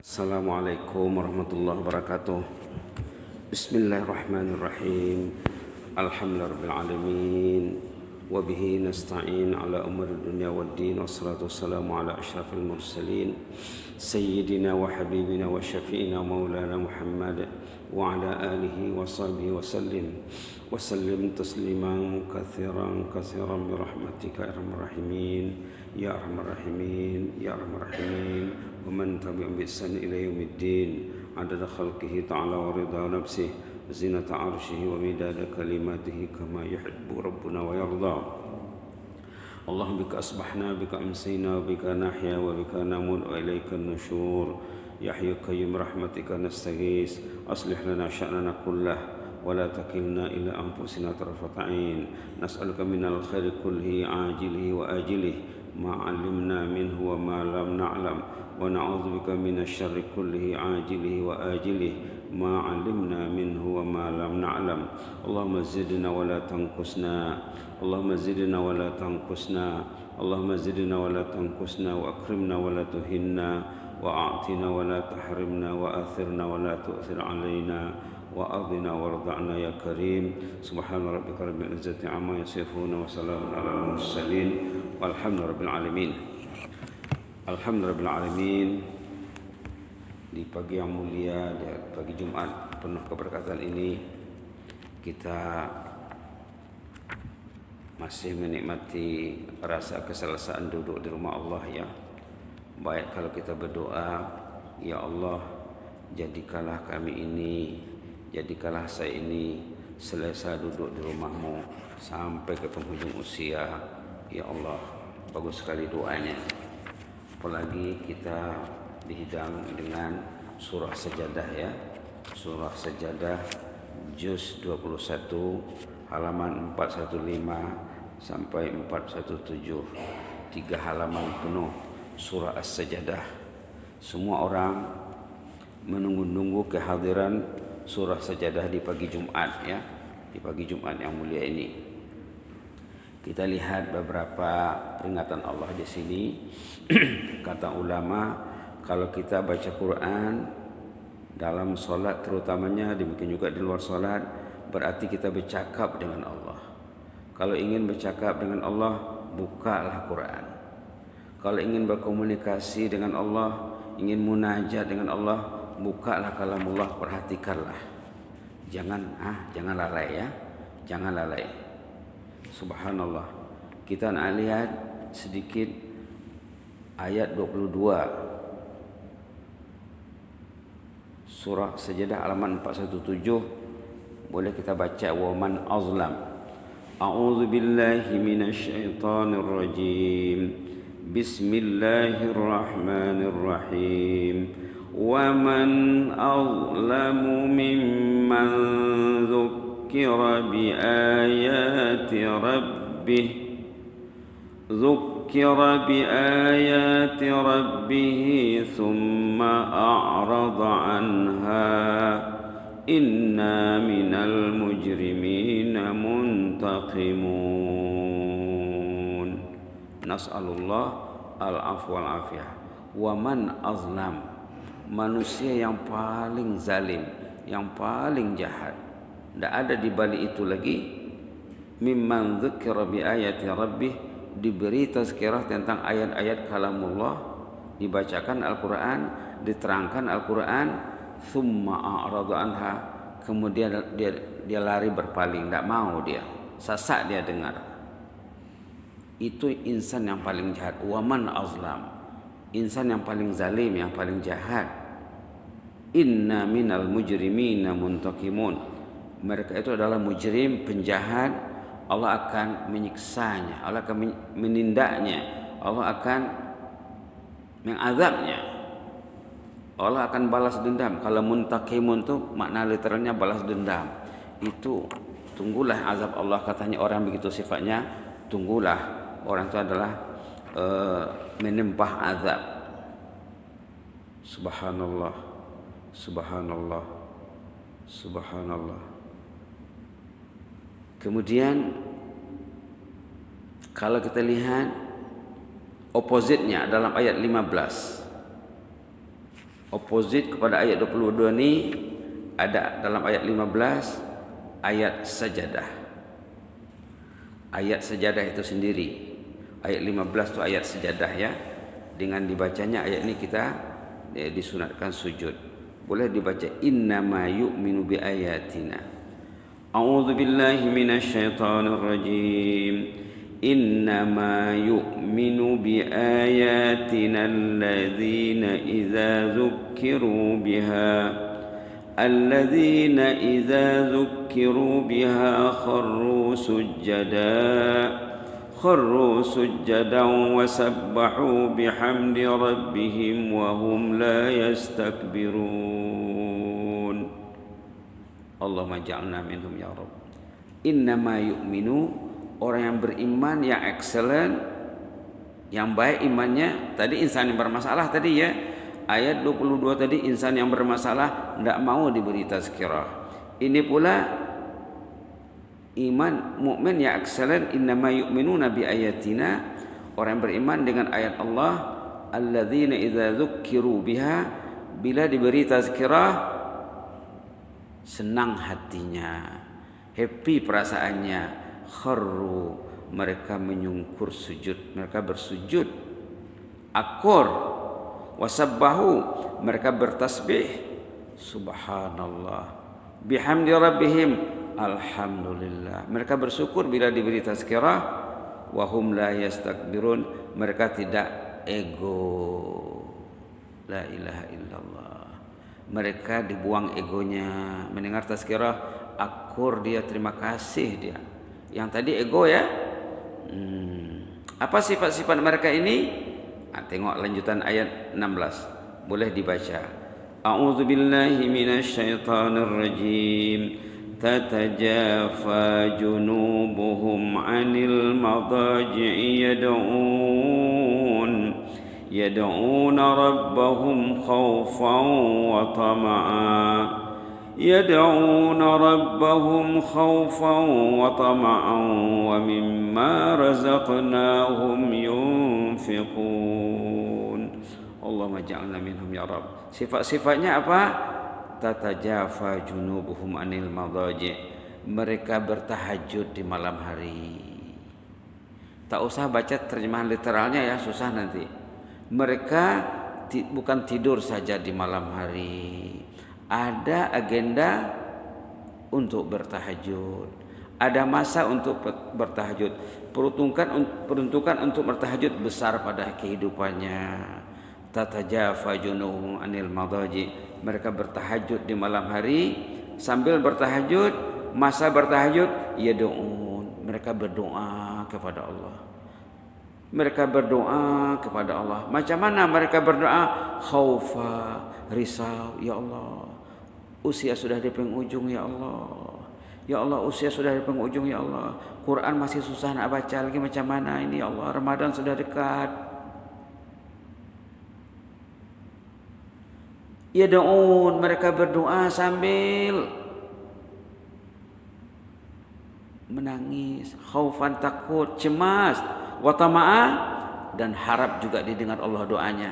Assalamualaikum warahmatullahi wabarakatuh. Bismillahirrahmanirrahim. Alhamdulillahirabbil alamin. Wa bihi nasta'in ala umuri dunya waddin. Wassalatu wassalamu ala asyrafil mursalin sayyidina wa habibina wa syafi'ina maulana Muhammad wa ala alihi wa sahbihi wa sallim tasliman katsiran bi rahmatika ya arhamar rahimin ya arhamar rahimin ya arhamar rahimin. ومن تبعهم بإحسان إلى يوم الدين عدد خلقه تعالى ورضا نفسه زينة عرشه ومداد كلماته كما يحب ربنا ويرضى. اللهم بك أصبحنا بك أمسينا وبك نحيا وبك نموت وإليك النشور. يا حي قيوم برحمتك نستغيث أصلح لنا شأننا كله ولا تكلنا إلى أنفسنا طرفة عين. نسألك من الخير كله عاجله وآجله ما علمنا منه وما لم نعلم ونعوذ بك من الشر كله عاجله وآجله ما علمنا منه وما لم نعلم. اللهم زدنا ولا تنقصنا اللهم زدنا ولا تنقصنا اللهم زدنا ولا تنقصنا وأكرمنا ولا تهنا وأعطنا ولا تحرمنا وآثرنا ولا تؤثر علينا وأرضنا وارضعنا يا كريم. سبحان ربك رب العزة عما يصفون وسلام على المرسلين والحمد لله رب العالمين. Alhamdulillahirrahmanirrahim. Di pagi yang mulia, di pagi Jumat penuh keberkatan ini, kita masih menikmati rasa keselesaan duduk di rumah Allah ya. Baik kalau kita berdoa, ya Allah, jadikanlah kami ini, jadikanlah saya ini selesa duduk di rumah-Mu sampai ke penghujung usia. Ya Allah, bagus sekali doanya. Apalagi kita dihidang dengan surah Sajadah ya. Surah Sajadah juz 21 halaman 415 sampai 417. 3 halaman penuh surah As-Sajadah. Semua orang menunggu-nunggu kehadiran surah Sajadah di pagi Jumat ya. Di pagi Jumat yang mulia ini. Kita lihat beberapa peringatan Allah di sini. Kata ulama, kalau kita baca Quran dalam solat terutamanya, demikian juga di luar solat, berarti kita bercakap dengan Allah. Kalau ingin bercakap dengan Allah, bukalah Quran. Kalau ingin berkomunikasi dengan Allah, ingin munajat dengan Allah, bukalah kalamullah, perhatikanlah. Jangan lalai ya. Jangan lalai. Subhanallah. Kita nak lihat sedikit ayat 22 surah Sajadah halaman 417. Boleh kita baca, wa man azlam. A'udzu billahi minasyaitonir rajim. Bismillahirrahmanirrahim. Wa man azlamu mimman ذكر بآيات ربه ثم أعرض عنها إنا من المجرمين منتقمون. نسأل الله العفو والعافية. ومن أظلم, manusia yang paling zalim, yang paling jahat. Tidak ada di balik itu lagi. Mimman dzukira bi ayati rabbih, diberi tazkirah tentang ayat-ayat kalamullah, dibacakan Al-Quran, diterangkan Al-Quran, thumma a'rada anha, kemudian dia lari berpaling, tidak mau dia, sasak dia dengar. Itu insan yang paling jahat. Waman azlam, insan yang paling zalim, yang paling jahat. Inna minal mujrimina muntaqimun, mereka itu adalah mujrim, penjahat. Allah akan menyiksanya, Allah akan menindaknya, Allah akan mengazabnya, Allah akan balas dendam. Kalau muntaqimun itu makna literalnya balas dendam. Itu tunggulah azab Allah, katanya orang begitu sifatnya, tunggulah. Orang itu adalah menempah azab. Subhanallah, subhanallah, subhanallah. Kemudian kalau kita lihat opposite-nya dalam ayat 15. Opposite kepada ayat 22 ni ada dalam ayat 15, ayat sajadah. Ayat sajadah itu sendiri. Ayat 15 itu ayat sajadah ya. Dengan dibacanya ayat ini kita disunatkan sujud. Boleh dibaca innama yu'minu bi ayatina. A'udzu billahi minasy syaithanir rajim. Innama yu'minu bi ayatina alladzina idza dzukkiru biha kharru sujjadan wa sabbahu bihamdi rabbihim wa hum la yastakbirun. Allahumma ja'alna minhum ya Rabb. Innama yu'minu, orang yang beriman yang excellent, yang baik imannya. Tadi insan yang bermasalah tadi ya. Ayat 22 tadi insan yang bermasalah tidak mau diberi tazkirah. Ini pula iman mukmin yang excellent, innama yu'minuna bi ayatina, orang yang beriman dengan ayat Allah, alladzina idza dzukkiru biha, bila diberi tazkirah senang hatinya, happy perasaannya, kharru, mereka menyungkur sujud, mereka bersujud, akur, wasabbahu, mereka bertasbih, subhanallah, bihamdi rabbihim, alhamdulillah, mereka bersyukur bila diberi tazkirah, wa hum la yastakbirun, mereka tidak ego, la ilaha illallah, mereka dibuang egonya, mendengar tazkirah akur dia, terima kasih dia. Yang tadi ego ya. Apa sifat-sifat mereka ini? Tengok lanjutan ayat 16. Boleh dibaca. A'udzu billahi minasy syaithanir rajim. Tatajafa junubuhum 'anil madaji'i yad'una rabbahum khaufan wa tama'an. يدعون ربهم خوفا وطمعا ومما رزقناهم ينفقون. اللهم اجعلنا منهم ya Rabb. Sifat-sifatnya apa? Tatajafa junubuhum anil madaji', mereka bertahajud di malam hari. Tak usah baca terjemahan literalnya ya, susah nanti. Mereka bukan tidur saja di malam hari, ada agenda untuk bertahajud, ada masa untuk bertahajud, peruntukan untuk bertahajud besar pada kehidupannya. Tatajafa junuhum anil madaji, mereka bertahajud di malam hari. Sambil bertahajud, masa bertahajud, yad'un, mereka berdoa kepada Allah. Mereka berdoa kepada Allah. Macam mana mereka berdoa? Khaufa, risau, ya Allah, usia sudah di penghujung ya Allah. Ya Allah, usia sudah di penghujung ya Allah. Quran masih susah nak baca lagi, macam mana ini ya Allah. Ramadan sudah dekat. Ya daun, mereka berdoa sambil menangis, khaufan, takut, cemas, wa tama'a, dan harap juga didengar Allah doanya.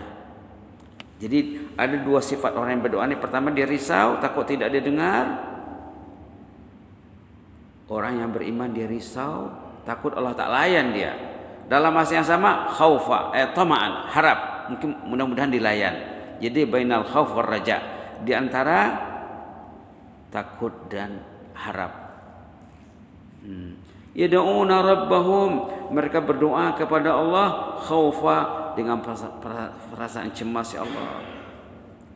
Jadi ada dua sifat orang yang berdoa ini. Pertama, dia risau, takut tidak didengar. Orang yang beriman dia risau, takut Allah tak layan dia. Dalam masa yang sama, khaufa, tama'an, harap, mungkin mudah-mudahan dilayan. Jadi bainal khauf war raja, di antara takut dan harap. Yad'una rabbahum, mereka berdoa kepada Allah khaufa, dengan perasaan cemas, ya Allah.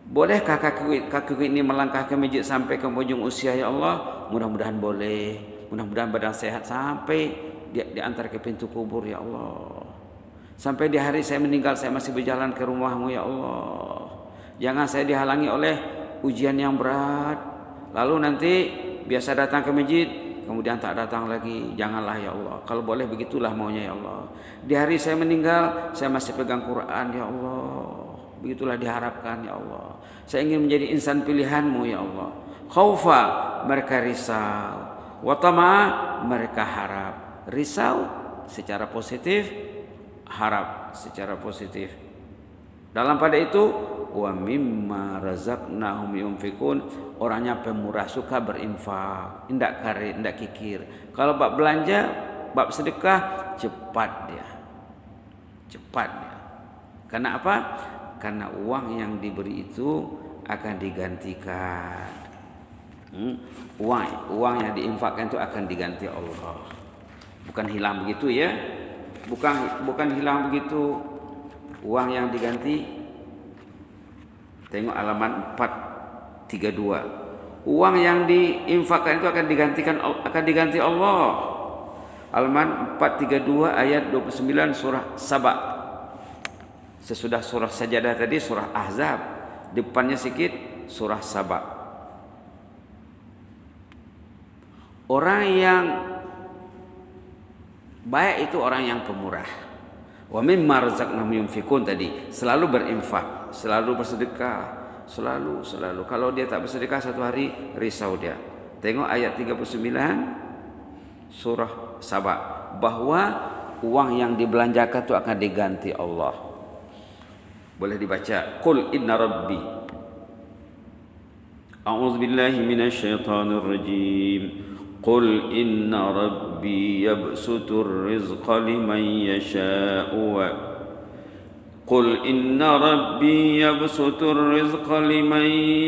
Bolehkah kaki ini melangkah ke masjid sampai ke ujung usia ya Allah? Mudah-mudahan boleh. Mudah-mudahan badan sehat sampai diantar ke pintu kubur ya Allah. Sampai di hari saya meninggal saya masih berjalan ke rumahmu ya Allah. Jangan saya dihalangi oleh ujian yang berat. Lalu nanti biasa datang ke masjid, kemudian tak datang lagi. Janganlah ya Allah. Kalau boleh begitulah maunya ya Allah. Di hari saya meninggal saya masih pegang Quran ya Allah. Begitulah diharapkan ya Allah. Saya ingin menjadi insan pilihanmu ya Allah. Khaufa, mereka risau. Wa tama'a, mereka harap. Risau secara positif, harap secara positif. Dalam pada itu wa mimma razaqnahum yunfikun. Orangnya pemurah, suka berinfak, ndak kare, ndak kikir. Kalau bab belanja, bab sedekah cepat dia. Karena apa? Karena uang yang diberi itu akan digantikan. Uang yang diinfakkan itu akan diganti Allah. Bukan hilang begitu ya. Bukan hilang begitu. Uang yang diganti. Tengok halaman 432. Uang yang diinfakkan itu akan diganti Allah. Halaman 432 ayat 29 surah Saba. Sesudah surah Sajadah tadi surah Ahzab, depannya sikit surah Saba. Orang yang baik itu orang yang pemurah. Wa mimma razaqnahum yunfikun tadi, selalu berinfak, selalu bersedekah, selalu. Kalau dia tak bersedekah satu hari risau dia. Tengok ayat 39 surah Saba, bahwa uang yang dibelanjakan itu akan diganti Allah. Boleh dibaca. Qul inna rabbi. A'udzu billahi minasyaitonir rajim. Qul inna rabbi yabsutur rizqa liman yasha'u wa Qul inna rabbi yabsutur rizqa liman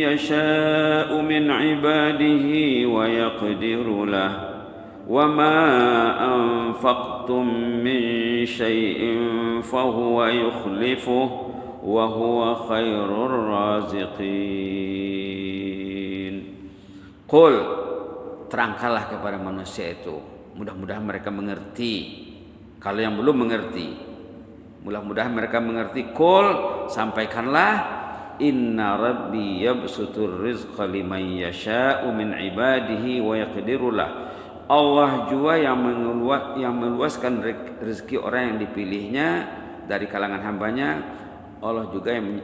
yasha'u min 'ibadihi wa yaqdiru lahu وما أنفقتم من شيء فهو يخلفه وهو خير الرازقين. Qul, terangkanlah kepada manusia itu, mudah-mudahan mereka mengerti. Kalau yang belum mengerti, mudah-mudahan mereka mengerti. Qul, sampaikanlah, inna rabbi yabsutur rizqa liman yasha'u min ibadihi wa yaqdiru lahu. Allah juga yang meluaskan rezeki orang yang dipilihnya dari kalangan hambanya. Allah juga yang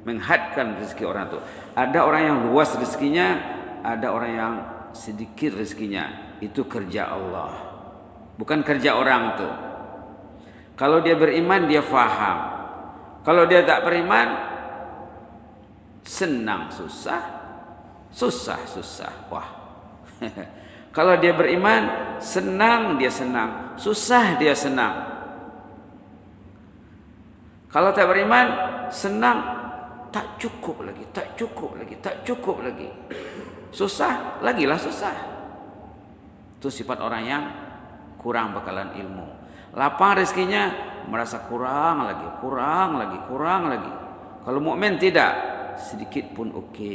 menghadkan rezeki orang itu. Ada orang yang luas rezekinya, ada orang yang sedikit rezekinya. Itu kerja Allah, bukan kerja orang itu. Kalau dia beriman dia faham. Kalau dia tak beriman, senang susah. Wah. Kalau dia beriman, senang dia senang, susah dia senang. Kalau tak beriman, senang, tak cukup lagi. Susah, lagilah susah. Itu sifat orang yang kurang bekalan ilmu. Lapang rezekinya, merasa kurang lagi. Kalau mukmin tidak, sedikit pun oke,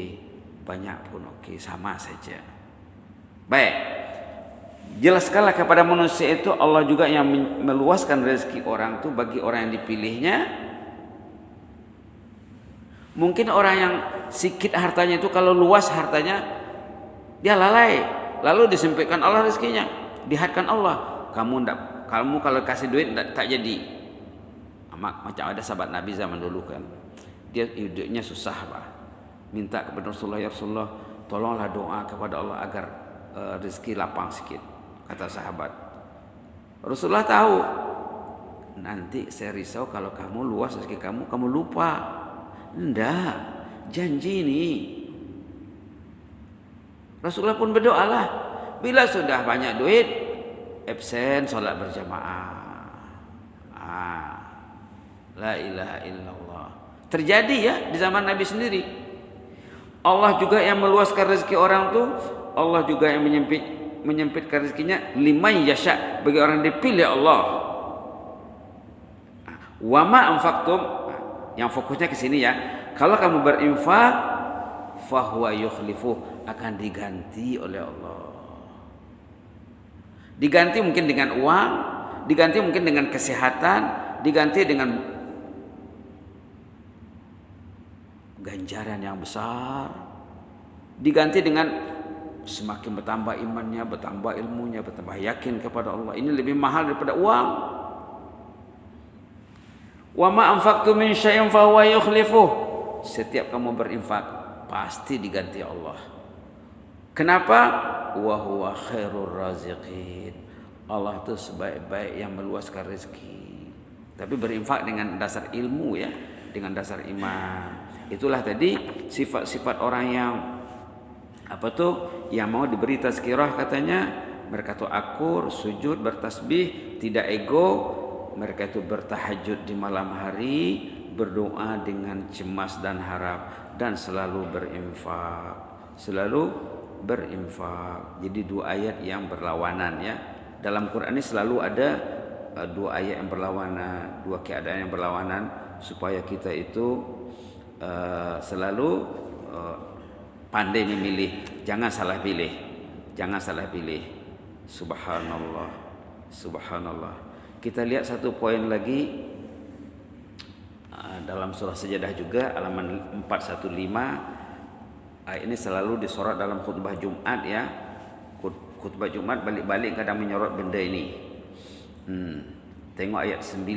banyak pun oke, sama saja. Baik, jelaskanlah kepada manusia itu Allah juga yang meluaskan rezeki orang itu bagi orang yang dipilihnya. Mungkin orang yang sedikit hartanya itu kalau luas hartanya dia lalai, lalu disempitkan Allah rezekinya, dihadkan Allah. Kamu kalau kasih duit tak jadi. Macam ada sahabat Nabi zaman dulu kan, dia hidupnya susah Pak, minta kepada Rasulullah, ya Rasulullah tolonglah doa kepada Allah agar rezeki lapang sikit. Kata sahabat, Rasulullah tahu, nanti saya risau kalau kamu luas rezeki kamu lupa. Enggak, janji nih. Rasulullah pun berdoalah, bila sudah banyak duit, absen sholat berjamaah. La ilaha illallah. Terjadi ya di zaman Nabi sendiri. Allah juga yang meluaskan rezeki orang tuh. Allah juga yang menyempitkan rezekinya liman yasha, bagi orang yang dipilih Allah. Wa ma anfaqtum, yang fokusnya ke sini ya. Kalau kamu berinfak, fahuwa yukhlifu, akan diganti oleh Allah. Diganti mungkin dengan uang, diganti mungkin dengan kesehatan, diganti dengan ganjaran yang besar, diganti dengan semakin bertambah imannya, bertambah ilmunya, bertambah yakin kepada Allah. Ini lebih mahal daripada uang. Wa ma anfaqtum min syai'in fa huwa yukhlifuh. Setiap kamu berinfak pasti diganti Allah. Kenapa? Wa huwa khairur raziqin. Allah itu sebaik-baik yang meluaskan rezeki. Tapi berinfak dengan dasar ilmu ya, dengan dasar iman. Itulah tadi sifat-sifat orang yang yang mau diberi tazkirah katanya. Mereka itu akur, sujud, bertasbih, tidak ego. Mereka itu bertahajud di malam hari, berdoa dengan cemas dan harap, dan selalu berinfak. Jadi dua ayat yang berlawanan ya. Dalam Quran ini selalu ada dua ayat yang berlawanan, dua keadaan yang berlawanan, supaya kita itu selalu pandai memilih, jangan salah pilih. Subhanallah. Kita lihat satu poin lagi dalam surah Sajadah juga, halaman 415. Ayat ini selalu disorot dalam khutbah Jumat ya. Khutbah Jumat balik-balik kadang menyorot benda ini. Tengok ayat 9.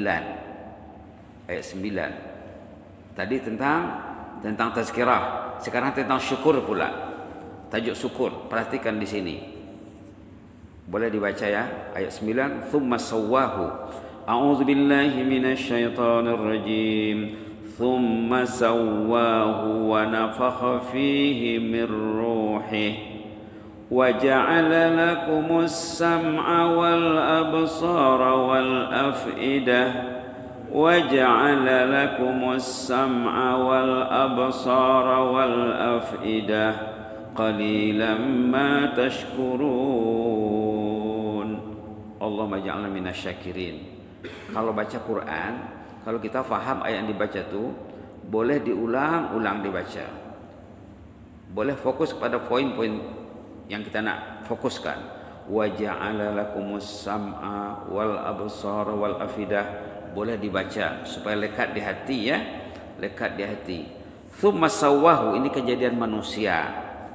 Tadi tentang tazkirah, sekarang tentang syukur pula. Tajuk syukur, perhatikan di sini. Boleh dibaca ya, ayat 9, thumma sawwahu. A'udzu billahi minasyaitonir rajim. Thumma sawwahu wa nafakha fihi min ruhihi wa ja'ala lakumus sam'a wal absara wal af'idah. وَجَعَلَ لَكُمُ السَّمْعَ وَالْأَبْصَارَ وَالْأَفْئِدَةَ قَلِيلًا مَا تَشْكُرُونَ. Allahumma ja'alna minasyakirin. Kalau baca Quran, kalau kita faham ayat yang dibaca itu, boleh diulang-ulang dibaca. Boleh fokus pada poin-poin yang kita nak fokuskan. وَجَعَلَ لَكُمُ السَّمْعَ وَالْأَبْصَارَ وَالْأَفْئِدَةَ. Boleh dibaca supaya lekat di hati ya, lekat di hati. Tsumma sawwahu, ini kejadian manusia.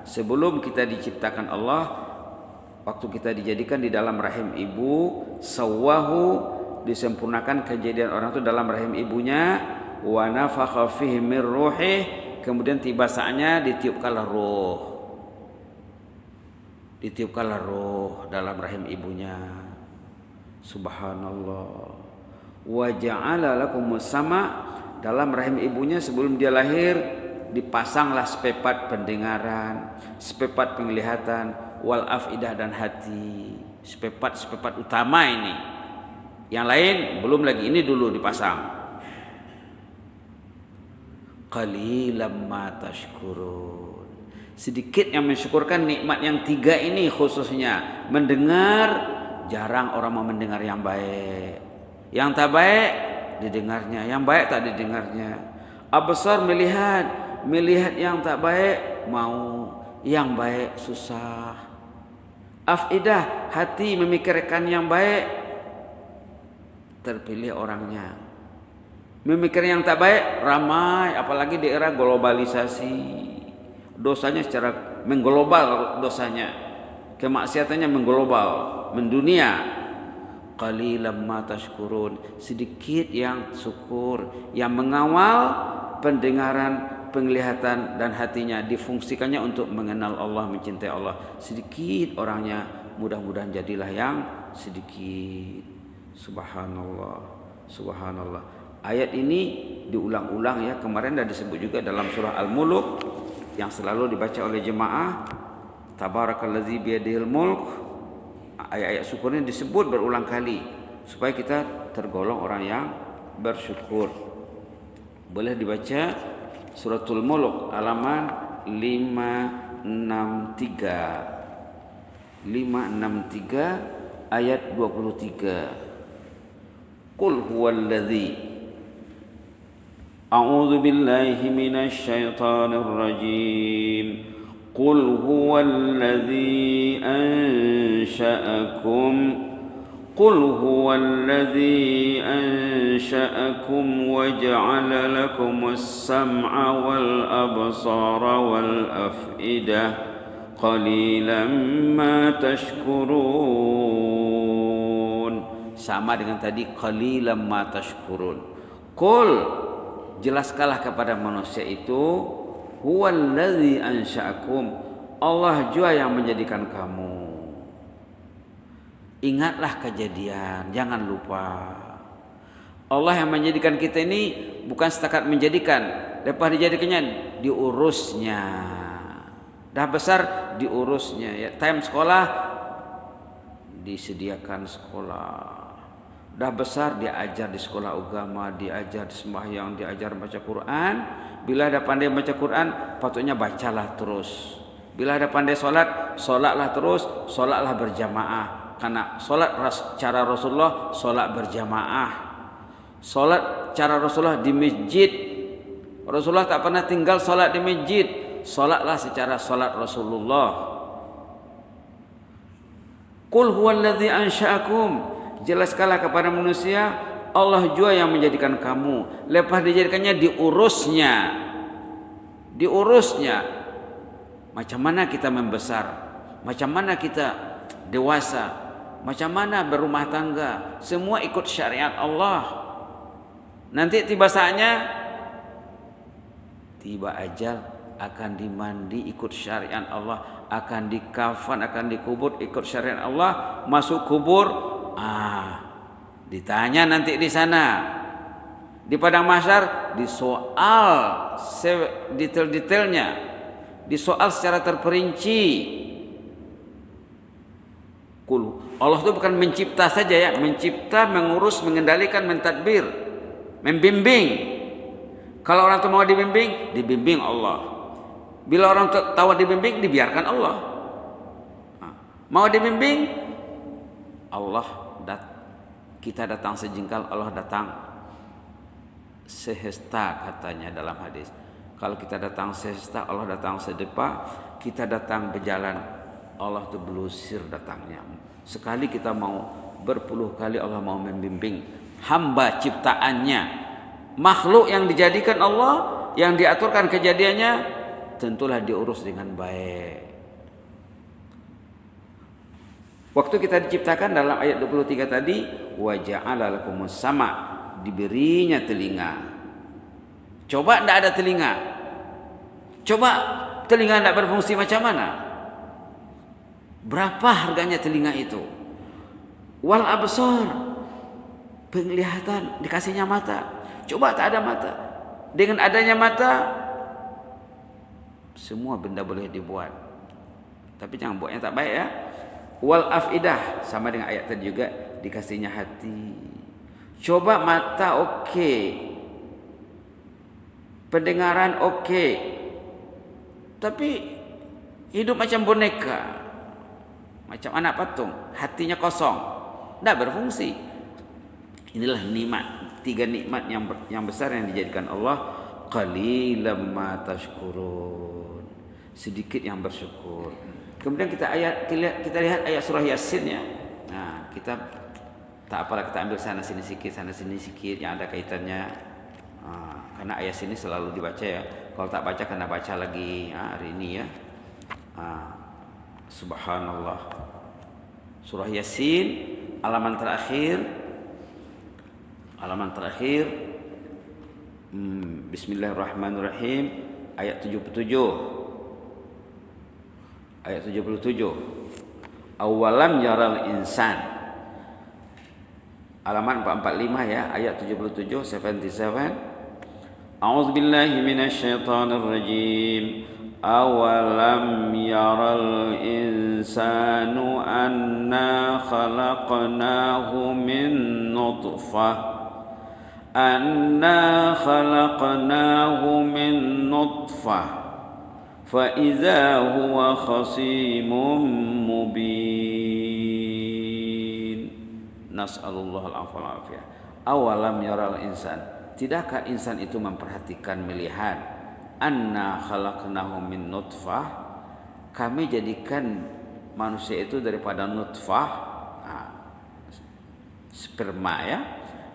Sebelum kita diciptakan Allah, waktu kita dijadikan di dalam rahim ibu, sawwahu, disempurnakan kejadian orang itu dalam rahim ibunya. Wa nafakha fihi min ruhi, kemudian tiba saatnya ditiupkanlah roh dalam rahim ibunya. Subhanallah. Wa ja'ala lakumus sama, dalam rahim ibunya sebelum dia lahir dipasanglah sepepat pendengaran, sepepat penglihatan, wal afidah dan hati. Sepepat utama ini. Yang lain belum lagi, ini dulu dipasang. Qalilam ma tashkurun. Sedikit yang mensyukurkan nikmat yang tiga ini khususnya. Mendengar, jarang orang mau mendengar yang baik. Yang tak baik didengarnya, yang baik tak didengarnya. Absar melihat yang tak baik mau, yang baik susah. Afidah, hati memikirkan yang baik, terpilih orangnya. Memikir yang tak baik ramai, apalagi di era globalisasi. Dosanya secara mengglobal, kemaksiatannya mengglobal, mendunia. Qalilan ma tashkurun, sedikit yang syukur, yang mengawal pendengaran, penglihatan dan hatinya difungsikannya untuk mengenal Allah, mencintai Allah. Sedikit orangnya, mudah-mudahan jadilah yang sedikit. Subhanallah. Ayat ini diulang-ulang ya, kemarin sudah disebut juga dalam surah Al-Mulk yang selalu dibaca oleh jemaah. Tabarakallazi biyadihil mulk. Ayat-ayat syukur ini disebut berulang kali supaya kita tergolong orang yang bersyukur. Boleh dibaca Suratul Mulk halaman 563 ayat 23. Qul huwallazi, a'udzu billahi minasy syaithanir rajim. قل هو الذي أنشأكم وجعل لكم السمع والأبصار والأفئدة قليلا ما تشكرون. Sama dengan tadi, qalilan ma tashkurun. Qul, jelaskanlah kepada manusia itu, huwallazi ansha'akum, Allah jua yang menjadikan kamu. Ingatlah kejadian, jangan lupa. Allah yang menjadikan kita ini bukan setakat menjadikan, lepas dijadikannya diurusnya. Dah besar diurusnya ya. Time sekolah disediakan sekolah. Dah besar diajar di sekolah agama, diajar sembahyang, diajar baca Quran. Bila dah pandai baca Quran, patutnya bacalah terus. Bila dah pandai solat, solatlah terus, solatlah berjamaah. Karena solat cara Rasulullah, solat berjamaah. Solat cara Rasulullah di masjid. Rasulullah tak pernah tinggal solat di masjid. Solatlah secara solat Rasulullah. Qul huwallazi ansha'akum. Jelaskanlah kepada manusia, Allah jua yang menjadikan kamu. Lepas dijadikannya diurusnya. Diurusnya. Macam mana kita membesar? Macam mana kita dewasa? Macam mana berumah tangga? Semua ikut syariat Allah. Nanti tiba saatnya, tiba ajal, akan dimandi ikut syariat Allah, akan dikafan, akan dikubur ikut syariat Allah, masuk kubur, ditanya nanti di sana, di padang mahsyar, disoal detail-detailnya, disoal secara terperinci. Allah itu bukan mencipta saja ya, mencipta, mengurus, mengendalikan, mentadbir, membimbing. Kalau orang itu mau dibimbing, dibimbing Allah. Bila orang tahu dibimbing, dibiarkan Allah. Mau dibimbing, Allah kita datang sejengkal, Allah datang sehesta katanya dalam hadis. Kalau kita datang sehesta, Allah datang sedepa. Kita datang berjalan, Allah itu belusir datangnya. Sekali kita mau, berpuluh kali Allah mau membimbing hamba ciptaannya, makhluk yang dijadikan Allah, yang diaturkan kejadiannya, tentulah diurus dengan baik. Waktu kita diciptakan dalam ayat 23 tadi, wa ja'ala lakumus sama', diberinya telinga. Coba tidak ada telinga, coba telinga tidak berfungsi macam mana? Berapa harganya telinga itu? Wal absar, penglihatan, dikasihnya mata. Coba tak ada mata, dengan adanya mata semua benda boleh dibuat. Tapi jangan buatnya tak baik ya. Wal afidah, sama dengan ayat tadi juga, dikasihnya hati. Coba mata okey, pendengaran okey, tapi hidup macam boneka, macam anak patung, hatinya kosong, tidak berfungsi. Inilah nikmat, tiga nikmat yang besar yang dijadikan Allah. Qalilan ma tashkurun, sedikit yang bersyukur. Kemudian kita lihat ayat surah Yasin ya. Nah, kita tak apalah, kita ambil sana sini sikit yang ada kaitannya. Karena ayat sini selalu dibaca ya. Kalau tak baca, kena baca lagi hari ini ya. Subhanallah. Surah Yasin halaman terakhir. Bismillahirrahmanirrahim. Ayat 77. Awalam yaral insan. Halaman 445 ya, ayat 77, 77. A'udzubillahi minasyaitonir rajim. Awalam yaral insanu anna khalaqnahu min nutfah فإذا هو خصيم مبين نسأل الله العفو والعافية. Awalam yaral insan, tidakkah insan itu memperhatikan, melihat, anna khalaqnahu min nutfah, kami jadikan manusia itu daripada nutfah, sperma ya,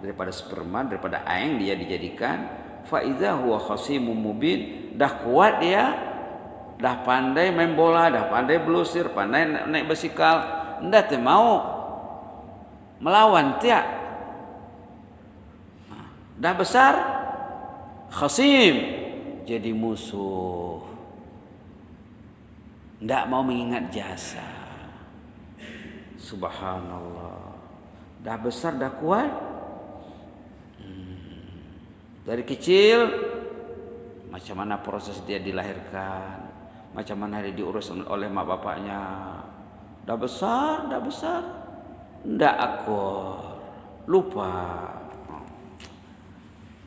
daripada sperma, daripada aing dia dijadikan. Fa idza huwa khasimun mubin, dah kuat dia, dah pandai main bola, dah pandai belusir, pandai naik basikal, ndak mau melawan tiak. Dah besar, khasim, jadi musuh, ndak mau mengingat jasa. Subhanallah. Dah besar, dah kuat, Dari kecil macam mana proses dia dilahirkan, macam mana dia diurus oleh mak bapaknya. Dah besar, ndak akur, lupa.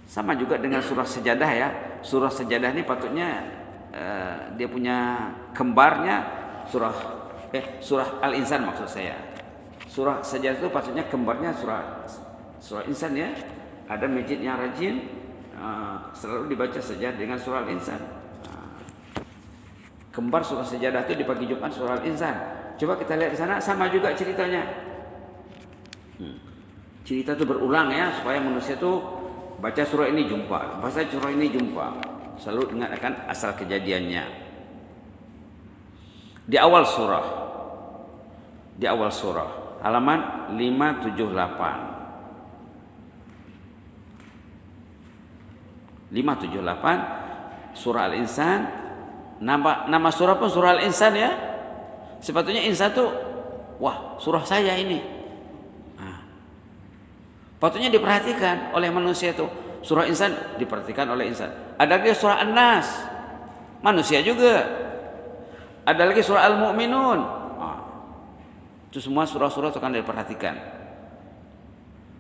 Sama juga dengan surah Sajadah ya. Surah Sajadah ini patutnya dia punya kembarnya surah Al-Insan maksud saya. Surah Sajadah itu patutnya kembarnya surah Insan ya. Ada masjid yang rajin selalu dibaca saja dengan surah Al-Insan. Kembar surah Sajadah itu di pagi Jumat surah Al-Insan. Coba kita lihat di sana, sama juga ceritanya. Cerita itu berulang ya, supaya manusia itu baca surah ini jumpa, baca surah ini jumpa, selalu ingat akan asal kejadiannya. Di awal surah halaman 578. 578 surah Al-Insan. Nama surah pun surah Al-Insan ya. Sepatutnya insan tuh, wah surah saya ini. Patutnya diperhatikan oleh manusia itu. Surah Insan diperhatikan oleh insan. Ada lagi surah An-Nas, manusia juga. Ada lagi surah Al-Mu'minun. Itu semua surah-surah itu akan diperhatikan.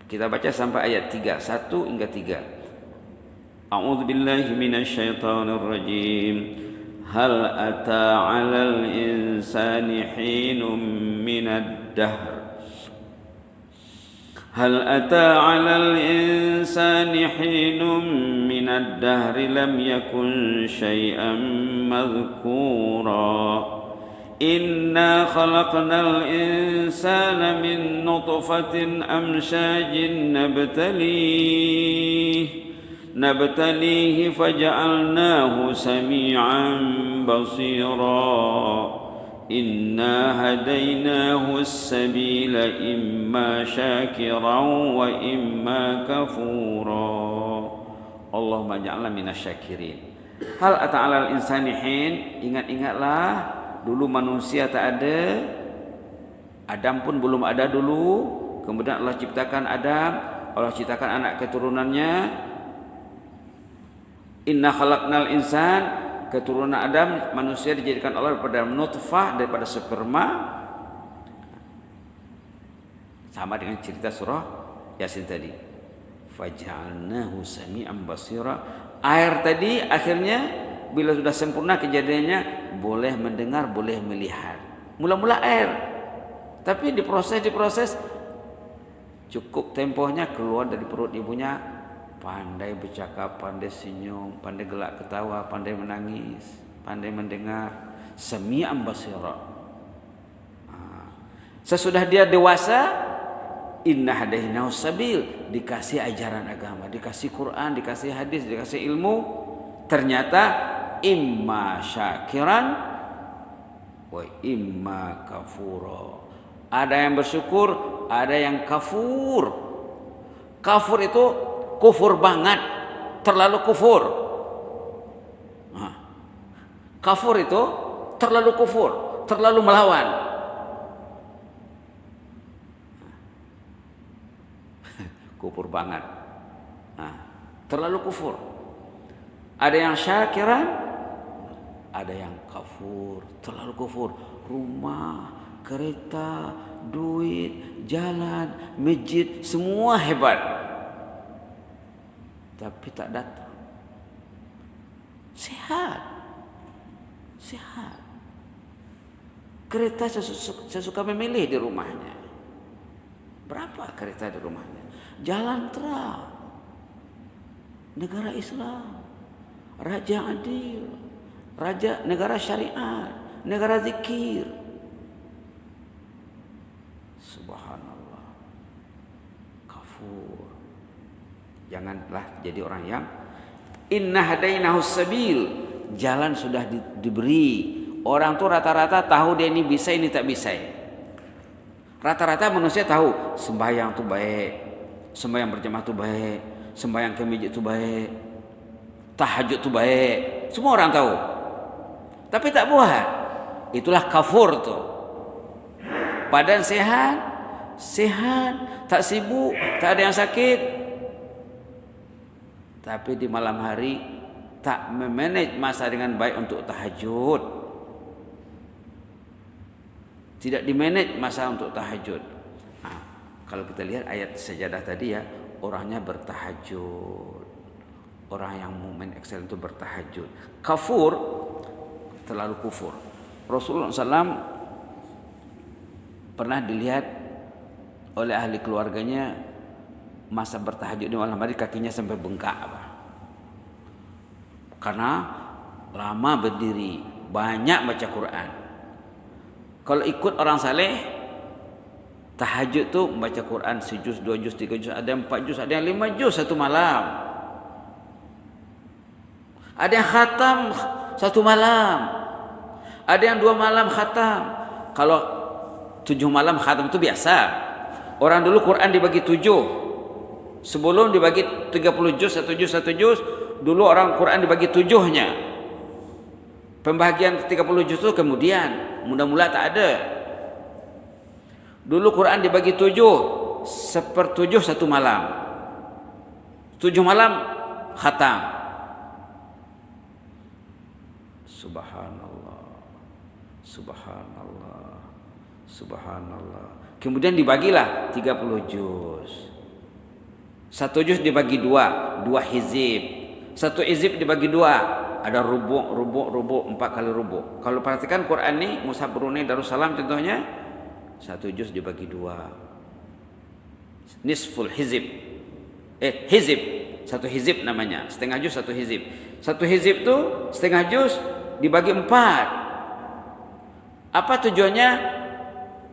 Kita baca sampai ayat 3, 1 hingga 3. A'udzu billahi minasyaitonir rajim. Hal ata 'alal insani hinum minad dahr Hal ata 'alal insani hinum minad dahr lam yakun syai'an madhkura Inna khalaqnal insana min nutfatin amsyajin nabtalihi faja'alnahu sami'an basira Inna hadainahu as-sabila imma syakiran wa imma kafura Allahumma ja'alna minasyakirin. Hal ata 'alal insani hin, ingat-ingatlah dulu manusia tak ada, Adam pun belum ada dulu, kemudian Allah ciptakan Adam, Allah ciptakan anak keturunannya. Inna khalaqnal insan, keturunan Adam, manusia dijadikan Allah daripada nutfah, daripada sperma. Sama dengan cerita surah Yasin tadi. Faj'alnahu sami'an basira. Air tadi akhirnya bila sudah sempurna kejadiannya, boleh mendengar, boleh melihat. Mula-mula air, tapi diproses cukup tempohnya keluar dari perut ibunya. Pandai bercakap, pandai senyum, pandai gelak ketawa, pandai menangis, pandai mendengar. Sami'an basira. Sesudah dia dewasa, inna hadainahu sabil, dikasih ajaran agama, dikasih Quran, dikasih hadis, dikasih ilmu. Ternyata imma syakiran wa imma kafura. Ada yang bersyukur, ada yang kafur. Kafur itu kufur banget, terlalu kufur. Kafur itu terlalu kufur, terlalu melawan. Kufur banget, terlalu kufur. Ada yang syakiran, ada yang kafur, terlalu kufur. Rumah, kereta, duit, jalan, masjid, semua hebat, tapi tak datang. Sehat. Kereta saya suka memilih di rumahnya. Berapa kereta di rumahnya? Jalan terang. Negara Islam. Raja adil. Negara syariat. Negara zikir. Subhanallah. Kafur. Janganlah jadi orang yang inna hadainahu sabil, jalan sudah diberi. Orang tuh rata-rata tahu dia ini bisa, ini tak bisa. Rata-rata manusia tahu sembahyang tuh baik, sembahyang berjamaah tuh baik, sembahyang ke masjid tuh baik, tahajud tuh baik. Semua orang tahu. Tapi tak buat. Itulah kafur tuh. Badan sehat, tak sibuk, tak ada yang sakit. tapi di malam hari tak memanage masa dengan baik untuk tahajud. Tidak dimanage masa untuk tahajud. Nah, kalau kita lihat ayat sajadah tadi ya, orangnya bertahajud. Orang yang mukmin excellent itu bertahajud. Kafur, terlalu kufur. Rasulullah SAW pernah dilihat oleh ahli keluarganya masa bertahajud di malam hari kakinya sampai bengkak, karena lama berdiri, banyak baca Quran. Kalau ikut orang saleh, tahajud tu membaca Quran sejuz, 2 juz, 3 juz, ada yang 4 juz, ada yang 5 juz satu malam. Ada yang khatam satu malam. Ada yang 2 malam khatam. Kalau 7 malam khatam itu biasa. Orang dulu Quran dibagi 7. Sebelum dibagi 30 juz, 1 juz, 1 juz, dulu orang Quran dibagi 7-nya. Pembahagian 30 juz itu kemudian, mula-mula tak ada. Dulu Quran dibagi 7, 1/7 satu malam. 7 malam khatam. Subhanallah, subhanallah, subhanallah. Kemudian dibagilah 30 juz. 1 juz dibagi 2 hizib. 1 hizib dibagi 2, ada rubuk, 4 kali rubuk. Kalau perhatikan Quran ni, Mushaf Brunei Darussalam contohnya, 1 juz dibagi 2. Nisful hizib. Hizib. 1 hizib namanya. Setengah juz 1 hizib. 1 hizib tu setengah juz dibagi 4. Apa tujuannya?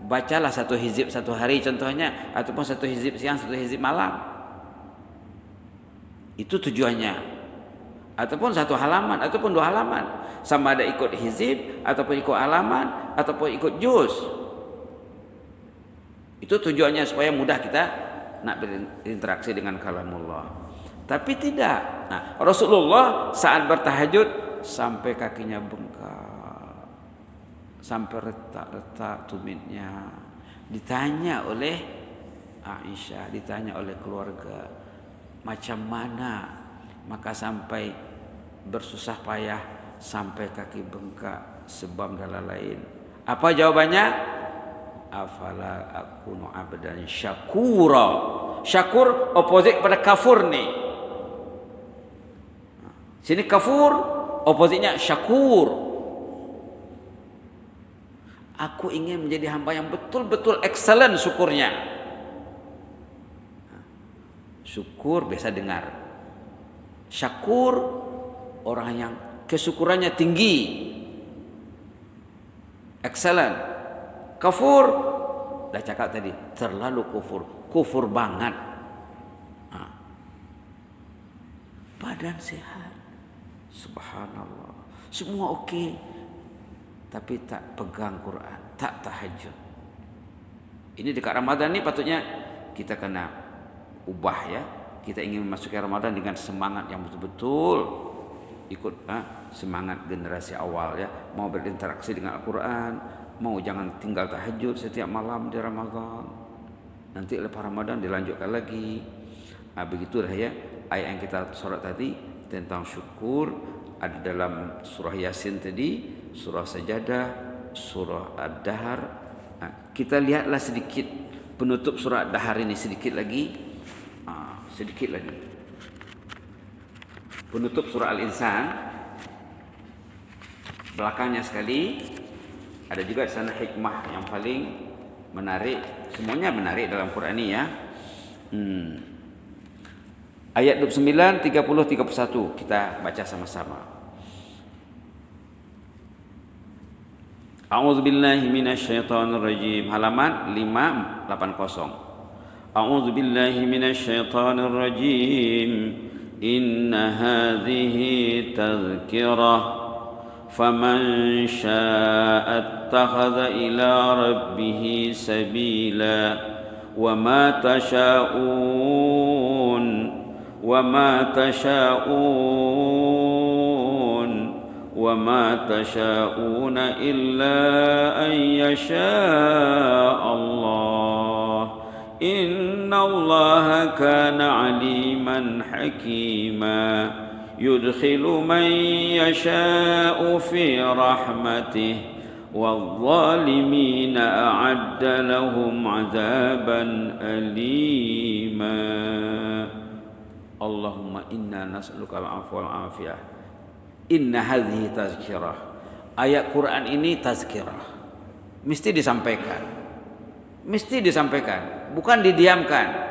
Bacalah 1 hizib 1 hari contohnya, ataupun 1 hizib siang, 1 hizib malam. Itu tujuannya. Ataupun 1 halaman, ataupun 2 halaman. Sama ada ikut hizib, ataupun ikut halaman, ataupun ikut juz. Itu tujuannya supaya mudah kita nak berinteraksi dengan kalamullah. Tapi tidak. Nah, Rasulullah saat bertahajud sampai kakinya bengkak, sampai retak-retak tumitnya. Ditanya oleh Aisyah, ditanya oleh keluarga, macam mana maka sampai bersusah payah sampai kaki bengkak sebab dan lain. Apa jawabannya? Afala akunu abdan syakura. Syakur opposite pada kafur ni. Sini kafur, oppositnya syakur. Aku ingin menjadi hamba yang betul-betul excellent syukurnya. Syukur biasa dengar. Syakur orang yang kesyukurannya tinggi, excellent. Kafur, dah cakap tadi, terlalu kufur banget. Badan sehat, subhanallah, semua okey, tapi tak pegang Quran, tak tahajud. Ini dekat Ramadan ni patutnya kita kena ubah ya. Kita ingin memasuki Ramadan dengan semangat yang betul-betul ikut semangat generasi awal ya. Mau berinteraksi dengan Al-Quran, mau jangan tinggal tahajud setiap malam di Ramadan. Nanti lepas Ramadan dilanjutkan lagi. Begitulah ya. Ayat yang kita solat tadi tentang syukur ada dalam surah Yasin tadi, surah Sajadah, surah Ad-Dahr. Kita lihatlah sedikit penutup surah Ad-Dahr ini sedikit lagi. Penutup surah Al-Insan. Belakangnya sekali ada juga di sana hikmah yang paling menarik. Semuanya menarik dalam Quran ini ya. Ayat 29, 30, 31 kita baca sama-sama. A'udzubillahi minasyaitonirrajim. Halaman 580. A'udzubillahi minasyaitonirrajim. Inna hadhihi tadhkirah faman syaa'a ittakhadha ila rabbih sabila wa ma tasha'un وما تشاءون إلا أن يشاء الله إن الله كان عليما حكيما يدخل من يشاء في رحمته والظالمين أعد لهم عذابا أليما اللهم إنا نسألك العفو والعافية إن هذه تذكرة. Ayat Quran ini tazkirah, mesti disampaikan, bukan didiamkan.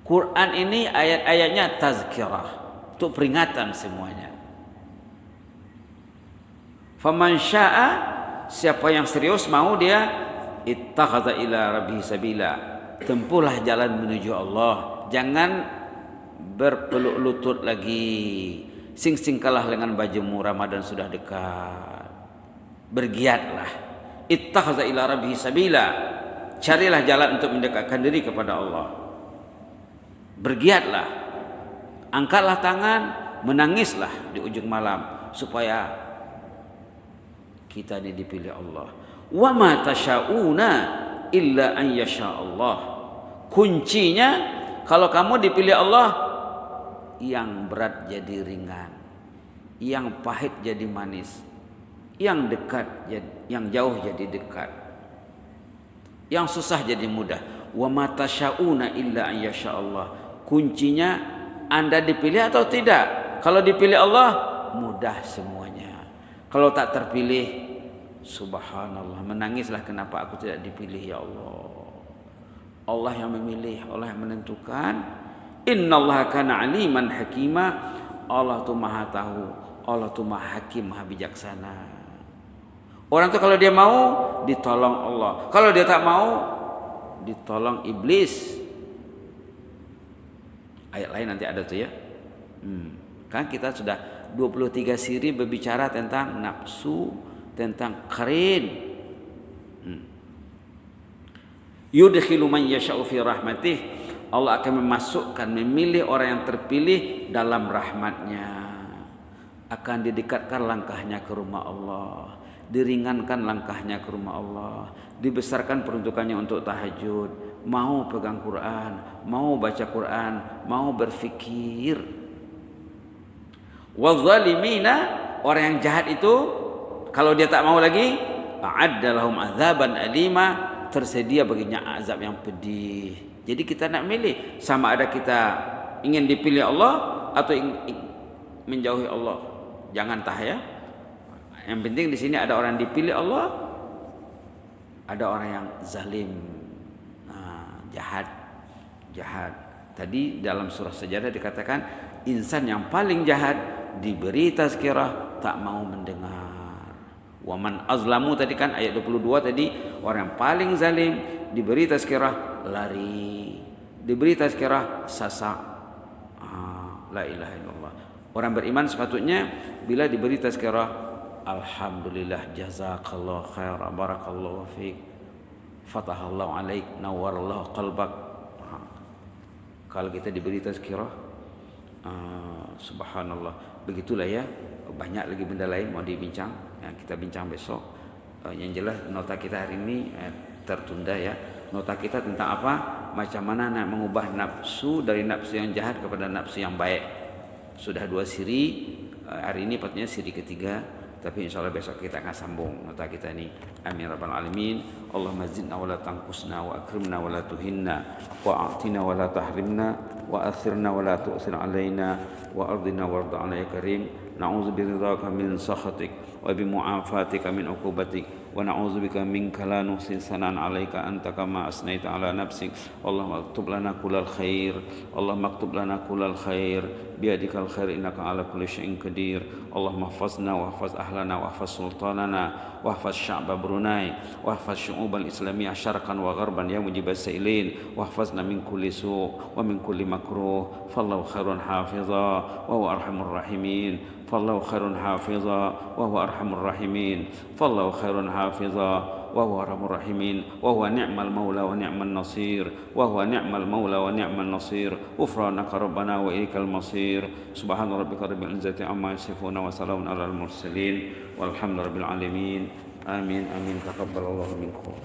Quran ini ayat-ayatnya tazkirah, untuk peringatan semuanya. Faman syaa, siapa yang serius mau dia ittakhadha ila rabbih sabila, tempuhlah jalan menuju Allah, jangan berpeluk lutut lagi. Sing-singkalah dengan bajumu, Ramadan sudah dekat. Bergiatlah. Ittakhadha ila rabbih sabila. Carilah jalan untuk mendekatkan diri kepada Allah. Bergiatlah. Angkatlah tangan, menangislah di ujung malam supaya kita ini dipilih Allah. Wa ma tasyauna illa an yasha Allah. Kuncinya kalau kamu dipilih Allah, yang berat jadi ringan, yang pahit jadi manis, yang dekat yang jauh jadi dekat, yang susah jadi mudah. Wa ma tasyauna illa an yasha Allah. Kuncinya Anda dipilih atau tidak. Kalau dipilih Allah, mudah semuanya. Kalau tak terpilih, subhanallah, menangislah, kenapa aku tidak dipilih ya Allah. Allah yang memilih, Allah yang menentukan. Innallaha kana aliman hakima. Allah tu maha tahu, Allah tu maha hakim, maha bijaksana. Orang tu kalau dia mau, ditolong Allah. Kalau dia tak mau, ditolong iblis. Ayat lain nanti ada tuh ya. Kan kita sudah 23 siri berbicara tentang nafsu, tentang karin. Yudkhilu man yasha'u fi rahmatih. Allah akan memasukkan, memilih orang yang terpilih dalam rahmatnya. Akan didekatkan langkahnya ke rumah Allah, diringankan langkahnya ke rumah Allah, dibesarkan peruntukannya untuk tahajud, mau pegang Quran, mau baca Quran, mau berfikir. Wadzalimina, orang yang jahat itu kalau dia tak mau lagi, a'adda lahum azaban alima, tersedia baginya azab yang pedih. Jadi kita nak milih, sama ada kita ingin dipilih Allah atau menjauhi Allah. Jangan tah ya. Yang penting di sini ada orang dipilih Allah, ada orang yang zalim, jahat. Tadi dalam surah Sajadah dikatakan insan yang paling jahat diberi tazkirah tak mau mendengar. Waman azlamu tadi kan ayat 22 tadi, orang yang paling zalim diberi tazkirah lari, diberi tazkirah sasak. La ilaha illallah. Orang beriman sepatutnya bila diberi tazkirah, alhamdulillah, jazakallah khair, barakallahu fiik, fatahallahu alaik, nawwarallahu qalbak. Kalau kita diberi tazkirah, subhanallah. Begitulah ya. Banyak lagi benda lain mau dibincang, kita bincang besok. Yang jelas nota kita hari ini tertunda ya. Nota kita tentang apa? Macam mana nak mengubah nafsu dari nafsu yang jahat kepada nafsu yang baik. Sudah 2 siri, hari ini patutnya siri ketiga, tapi insyaallah besok kita akan sambung nota kita ini. Amin rabbal alamin. Allahumma zidna wa la tanqusna, wa akrimna wa la tuhinna, wa a'tina wa la tahrimna, wa athirna wa la tu'sir alaina, wa ardina warda 'ala ya karim. Na'udzu biridhaka min sakhatik wa bi mu'afatika min 'uqubatik, wa na'udzu bika minka la nuhsi sanan 'alaika anta kama asnaita 'ala nafsik. Allahumma aktub lana kullal khair, Allahumma aktub lana kullal khair, biyadikal khair innaka 'ala kulli syai'in qadir. Allahumma ihfazna wa ihfaz ahlana wa ihfaz sultanana wa ihfaz sya'ba Brunei wa ihfaz syu'ub al-islamiyah syarqan wa gharban ya mujibas sa'ilin, wa ihfazna min kulli su' wa min kulli makruh. Fallahu khairun hafiza wa huwa arhamur rahimin. Fallahu khairun hafiza wa huwa arhamur rahimin. Fallahu khairun hafiza wa huwa arhamur rahimin. Wa huwa ni'mal maula wa ni'man nasir. Wa huwa ni'mal maula wa ni'man nasir. Ghufranaka rabbana wa ilaikal masir. Subhana rabbika rabbil izzati amma yasifun wa salamun alal mursalin walhamdulillahi rabbil alamin. Amin amin. Taqabbalallahu minkum.